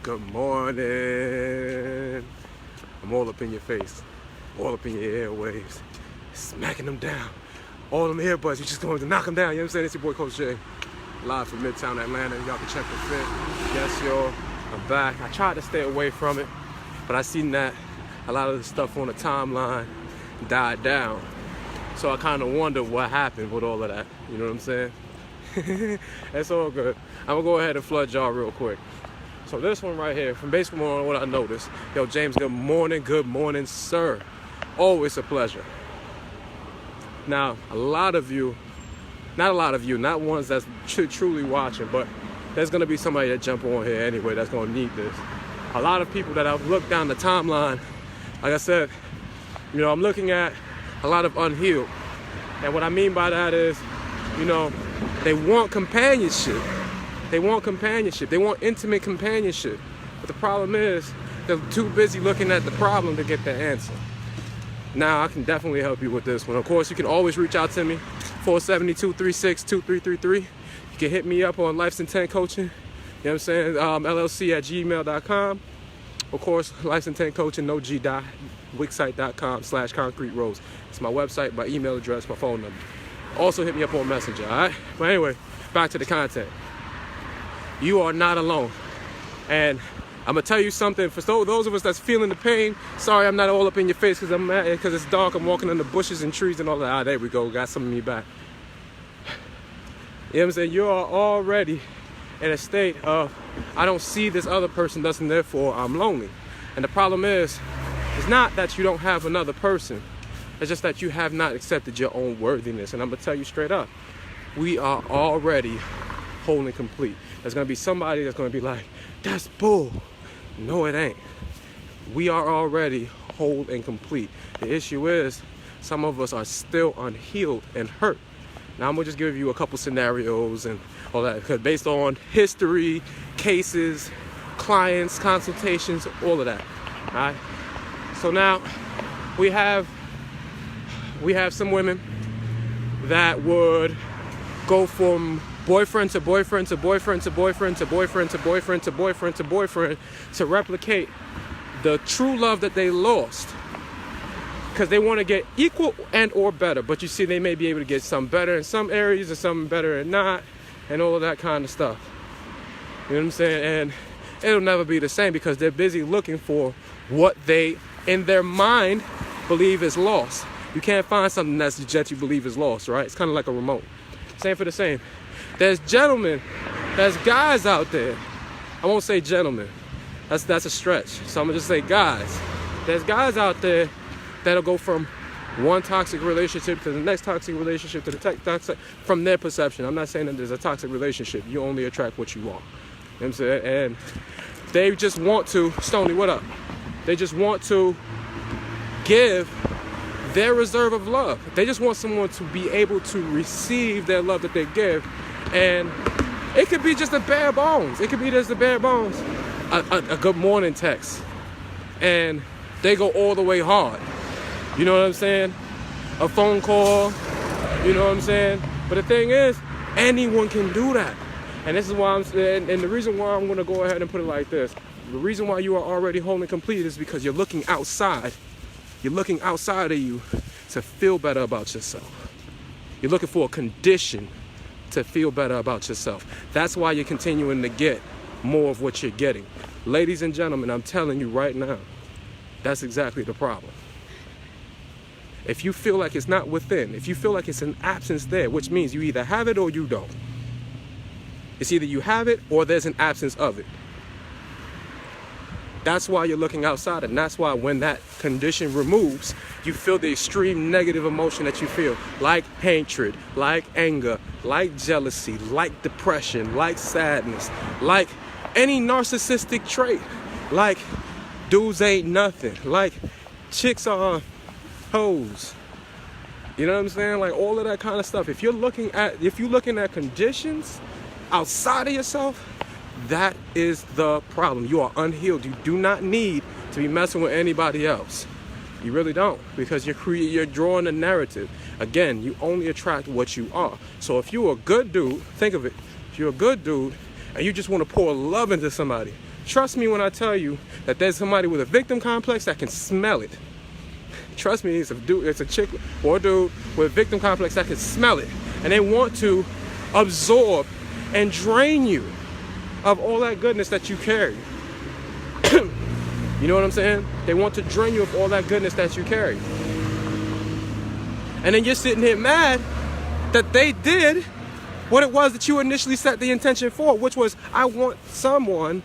Good morning. I'm all up in your face, all up in your airwaves, smacking them down. All them earbuds, you just going to knock them down. You know what I'm saying? It's your boy Coach J, live from Midtown Atlanta. Y'all can check the fit. Yes, y'all, I'm back. I tried to stay away from it, but I seen that a lot of the stuff on the timeline died down. So I kind of wonder what happened with all of that. You know what I'm saying? That's all good. I'm gonna go ahead and flood y'all real quick. So this one right here, from basically on what I noticed. Yo, James, good morning, sir. Always a pleasure. Now, not ones that's truly watching, but there's gonna be somebody that jump on here anyway that's gonna need this. A lot of people that I've looked down the timeline, like I said, you know, I'm looking at a lot of unhealed. And what I mean by that is, you know, they want companionship. They want intimate companionship. But the problem is, they're too busy looking at the problem to get the answer. Now, I can definitely help you with this one. Of course, you can always reach out to me, 472-36-2333. You can hit me up on Life's Intent Coaching, you know what I'm saying, LLC@gmail.com. Of course, Life's Intent Coaching, no G dot, wixsite.com/concrete rose. It's my website, my email address, my phone number. Also hit me up on Messenger, all right? But anyway, back to the content. You are not alone. And I'm going to tell you something. For those of us that's feeling the pain, sorry I'm not all up in your face because I'm mad because it's dark. I'm walking in the bushes and trees and all that. Ah, there we go. Got some of me back. You know what I'm saying? You are already in a state of, I don't see this other person, thus and therefore I'm lonely. And the problem is, it's not that you don't have another person. It's just that you have not accepted your own worthiness. And I'm going to tell you straight up, we are already whole and complete. There's going to be somebody that's going to be like, that's bull. No, it ain't. We are already whole and complete. The issue is, some of us are still unhealed and hurt. Now, I'm going to just give you a couple scenarios and all that, because based on history, cases, clients, consultations, all of that. All right? So now, we have some women that would go from boyfriend to boyfriend to boyfriend to boyfriend to boyfriend to boyfriend to boyfriend to boyfriend to replicate the true love that they lost, because they want to get equal and or better. But you see, they may be able to get some better in some areas and some better in not, and all of that kind of stuff. You know what I'm saying? And it'll never be the same because they're busy looking for what they, in their mind, believe is lost. You can't find something that you believe is lost, right? It's kind of like a remote. Same for the same. There's gentlemen, there's guys out there. I won't say gentlemen. That's a stretch. So I'm gonna just say guys. There's guys out there that'll go from one toxic relationship to the next toxic relationship to the toxic, from their perception. I'm not saying that there's a toxic relationship. You only attract what you want. You know what I'm saying? And they just want to, Stoney, what up? They just want to give their reserve of love. They just want someone to be able to receive their love that they give. And it could be just a bare bones. It could be just a bare bones. A good morning text. And they go all the way hard. You know what I'm saying? A phone call. You know what I'm saying? But the thing is, anyone can do that. And this is why I'm saying, and the reason why I'm going to go ahead and put it like this. The reason why you are already whole and complete is because you're looking outside. You're looking outside of you to feel better about yourself. You're looking for a condition to feel better about yourself. That's why you're continuing to get more of what you're getting. Ladies and gentlemen, I'm telling you right now, that's exactly the problem. If you feel like it's not within, if you feel like it's an absence there, which means you either have it or you don't. It's either you have it or there's an absence of it. That's why you're looking outside, and that's why when that condition removes, you feel the extreme negative emotion that you feel, like hatred, like anger, like jealousy, like depression, like sadness, like any narcissistic trait, like dudes ain't nothing, like chicks are hoes. You know what I'm saying? Like all of that kind of stuff. If you're looking at conditions outside of yourself, that is the problem. You are unhealed. You do not need to be messing with anybody else. You really don't, because you're drawing a narrative. Again, you only attract what you are. So if you're a good dude, think of it. If you're a good dude and you just want to pour love into somebody, Trust me when I tell you that there's somebody with a victim complex that can smell it. Trust me, it's a chick or a dude with a victim complex that can smell it. And they want to absorb and drain you of all that goodness that you carry. You know what I'm saying? They want to drain you of all that goodness that you carry. And then you're sitting here mad that they did what it was that you initially set the intention for, which was, I want someone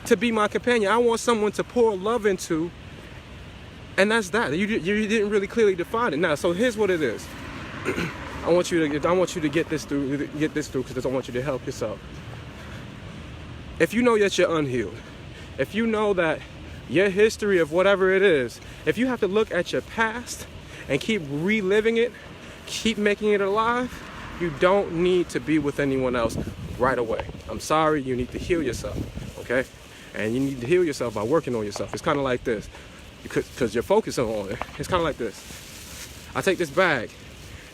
to be my companion. I want someone to pour love into. And that's that. You didn't really clearly define it. Now, so here's what it is. I want you to get this through because I want you to help yourself. If you know that you're unhealed, if you know that your history of whatever it is, if you have to look at your past and keep reliving it, keep making it alive, you don't need to be with anyone else right away. I'm sorry, you need to heal yourself, okay? And you need to heal yourself by working on yourself. It's kind of like this, because you're focusing on it. It's kind of like this. I take this bag.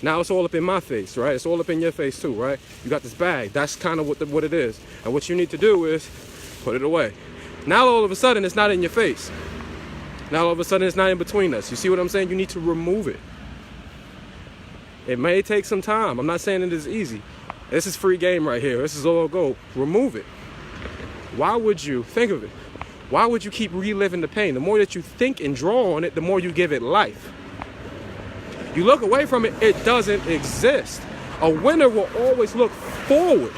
Now it's all up in my face, right? It's all up in your face too, right? You got this bag. That's kind of what it is. And what you need to do is put it away. Now all of a sudden it's not in your face. Now all of a sudden it's not in between us. You see what I'm saying? You need to remove it. It may take some time. I'm not saying it is easy. This is free game right here. This is all go. Remove it. Why would you, think of it, why would you keep reliving the pain? The more that you think and draw on it, the more you give it life. You look away from it, it doesn't exist. A winner will always look forward.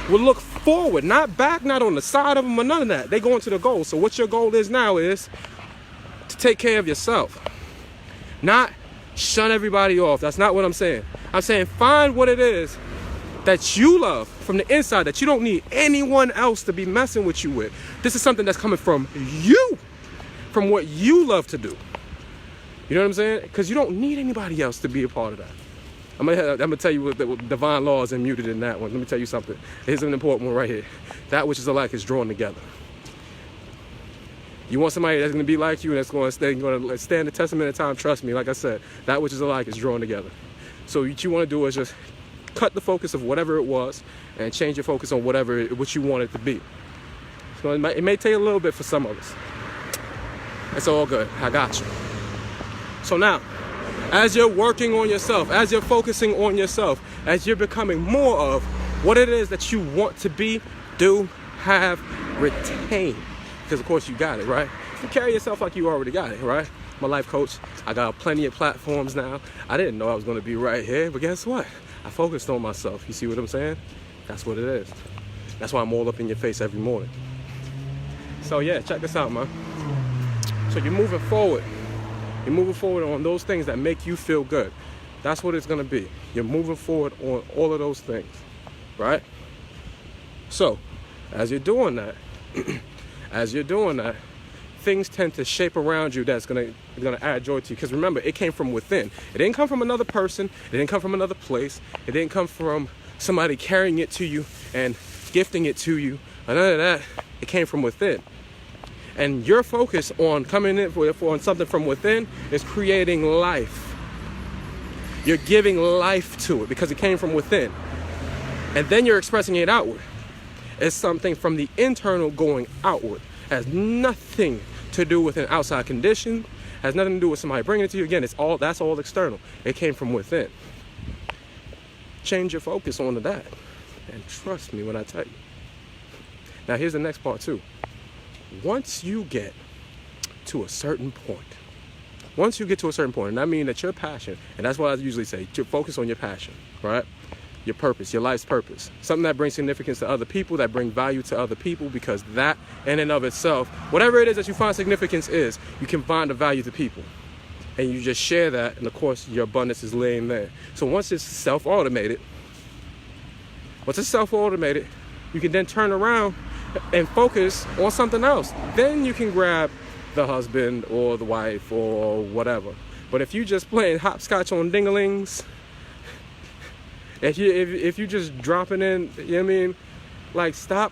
Will look forward, not back, not on the side of them or none of that. They go into the goal. So what your goal is now is to take care of yourself. Not shun everybody off. That's not what I'm saying. I'm saying find what it is that you love from the inside that you don't need anyone else to be messing with you with. This is something that's coming from you, from what you love to do. You know what I'm saying? Because you don't need anybody else to be a part of that. I'm gonna tell you what the divine law is immuted in that one. Let me tell you something. Here's an important one right here. That which is alike is drawn together. You want somebody that's gonna be like you and that's gonna stand the testament of time, trust me, like I said, that which is alike is drawn together. So what you wanna do is just cut the focus of whatever it was and change your focus on what you want it to be. So it may take a little bit for some of us. It's all good, I got you. So now, as you're working on yourself, as you're focusing on yourself, as you're becoming more of what it is that you want to be, do, have, retain. Because of course you got it, right? You carry yourself like you already got it, right? I'm a life coach. I got plenty of platforms now. I didn't know I was going to be right here, but guess what? I focused on myself. You see what I'm saying? That's what it is. That's why I'm all up in your face every morning. So yeah, check this out, man. So you're moving forward. You're moving forward on those things that make you feel good. That's what it's going to be. You're moving forward on all of those things, right? So, as you're doing that, things tend to shape around you that's going to add joy to you. Because remember, it came from within. It didn't come from another person. It didn't come from another place. It didn't come from somebody carrying it to you and gifting it to you. None of that. It came from within. And your focus on coming in for something from within is creating life. You're giving life to it because it came from within. And then you're expressing it outward. It's something from the internal going outward. It has nothing to do with an outside condition. It has nothing to do with somebody bringing it to you. Again, that's all external. It came from within. Change your focus onto that. And trust me when I tell you. Now here's the next part too. Once you get to a certain point, and I mean that your passion, and that's what I usually say, to focus on your passion, right? Your purpose, your life's purpose. Something that brings significance to other people, that brings value to other people, because that in and of itself, whatever it is that you find significance is, you can find a value to people. And you just share that, and of course, your abundance is laying there. So once it's self-automated, you can then turn around and focus on something else. Then you can grab the husband or the wife or whatever. But if you just playing hopscotch on dinglings, if you just dropping in, you know what I mean? Like stop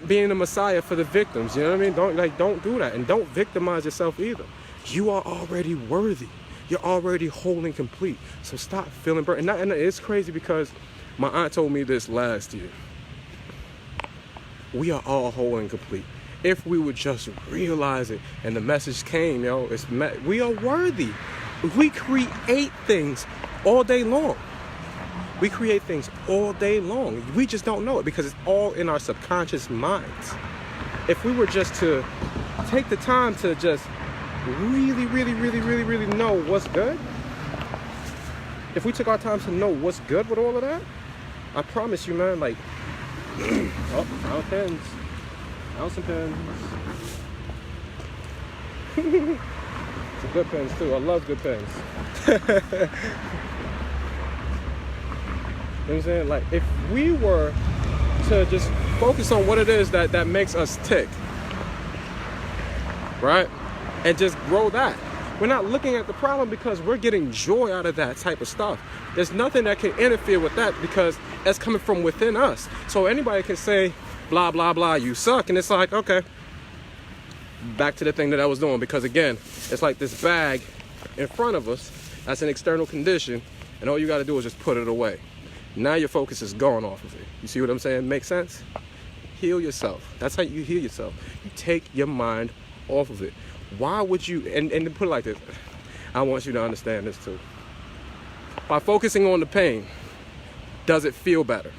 being the messiah for the victims. You know what I mean? Don't do that, and don't victimize yourself either. You are already worthy. You're already whole and complete. So stop feeling burdened. And it's crazy because my aunt told me this last year. We are all whole and complete. if we would just realize it. And the message came, yo, we are worthy. We create things all day long. We create things all day long. We just don't know it because it's all in our subconscious minds. If we were just to take the time to just really know what's good, if we took our time to know what's good with all of that, I promise you, man, like, oh, found pens. Found some pens. Some good pens, too. I love good pens. You know what I'm saying? Like, if we were to just focus on what it is that makes us tick, right? And just grow that. We're not looking at the problem because we're getting joy out of that type of stuff. There's nothing that can interfere with that because that's coming from within us. So anybody can say, blah, blah, blah, you suck. And it's like, okay, back to the thing that I was doing. Because again, it's like this bag in front of us. That's an external condition. And all you got to do is just put it away. Now your focus is gone off of it. You see what I'm saying? Make sense? Heal yourself. That's how you heal yourself. You take your mind off of it. Why would you, and to put it like this, I want you to understand this too. By focusing on the pain, does it feel better?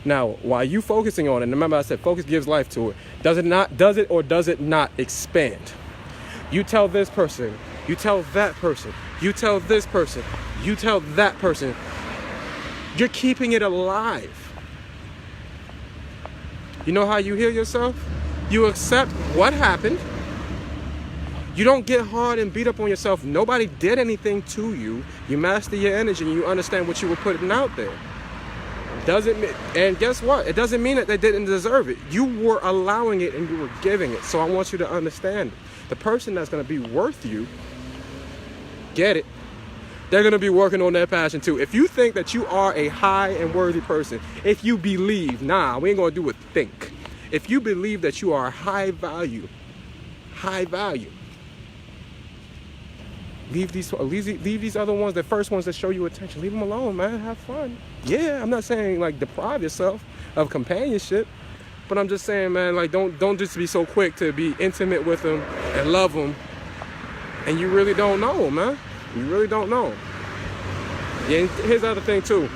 Now, while you focusing on it, remember I said focus gives life to it. Does it or does it not expand? You tell this person, you tell that person, you tell this person, you tell that person. You're keeping it alive. You know how you heal yourself? You accept what happened. You don't get hard and beat up on yourself. Nobody did anything to you. You master your energy and you understand what you were putting out there. And guess what? It doesn't mean that they didn't deserve it. You were allowing it and you were giving it. So I want you to understand it. The person that's going to be worth you, get it, they're going to be working on their passion too. If you think that you are a high and worthy person, if you believe, nah, we ain't going to do a think. If you believe that you are high value, leave these other ones, the first ones that show you attention, leave them alone, man. Have fun. Yeah, I'm not saying like deprive yourself of companionship, but I'm just saying, man, like don't just be so quick to be intimate with them and love them, and you really don't know them, man. You really don't know them. Yeah, and here's the other thing too.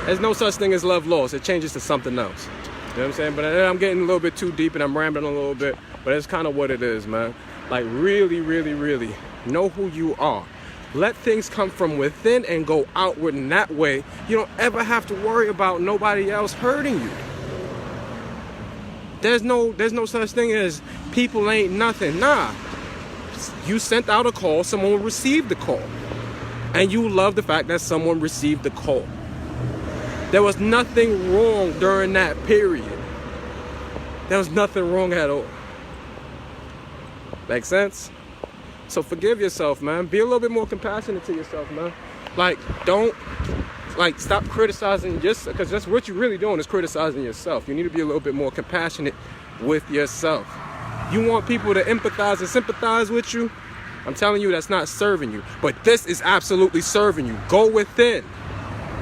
There's no such thing as love lost. It changes to something else. You know what I'm saying? But I'm getting a little bit too deep and I'm rambling a little bit, but it's kind of what it is, man. Like really know who you are. Let things come from within and go outward, and that way you don't ever have to worry about nobody else hurting you. There's no such thing as people ain't nothing. Nah. You sent out a call, someone received the call. And you love the fact that someone received the call. There was nothing wrong during that period. There was nothing wrong at all. Make sense? So forgive yourself, man. Be a little bit more compassionate to yourself, man. Like, stop criticizing because that's what you're really doing is criticizing yourself. You need to be a little bit more compassionate with yourself. You want people to empathize and sympathize with you? I'm telling you, that's not serving you. But this is absolutely serving you. Go within.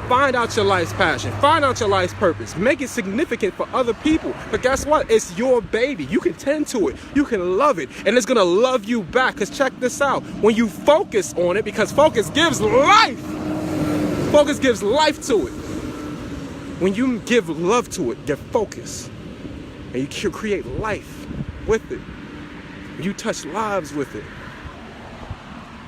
Find out your life's passion. Find out your life's purpose. Make it significant for other people. But guess what? It's your baby. You can tend to it. You can love it. And it's going to love you back. Because check this out. When you focus on it, because focus gives life. Focus gives life to it. When you give love to it, you focus. And you can create life with it. You touch lives with it.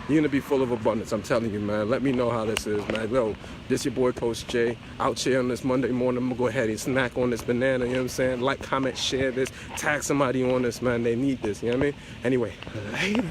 You're going to be full of abundance. I'm telling you, man. Let me know how this is, man. Yo, this your boy, Coach Jay. Out here on this Monday morning. I'm going to go ahead and snack on this banana. You know what I'm saying? Like, comment, share this. Tag somebody on this, man. They need this. You know what I mean? Anyway, later.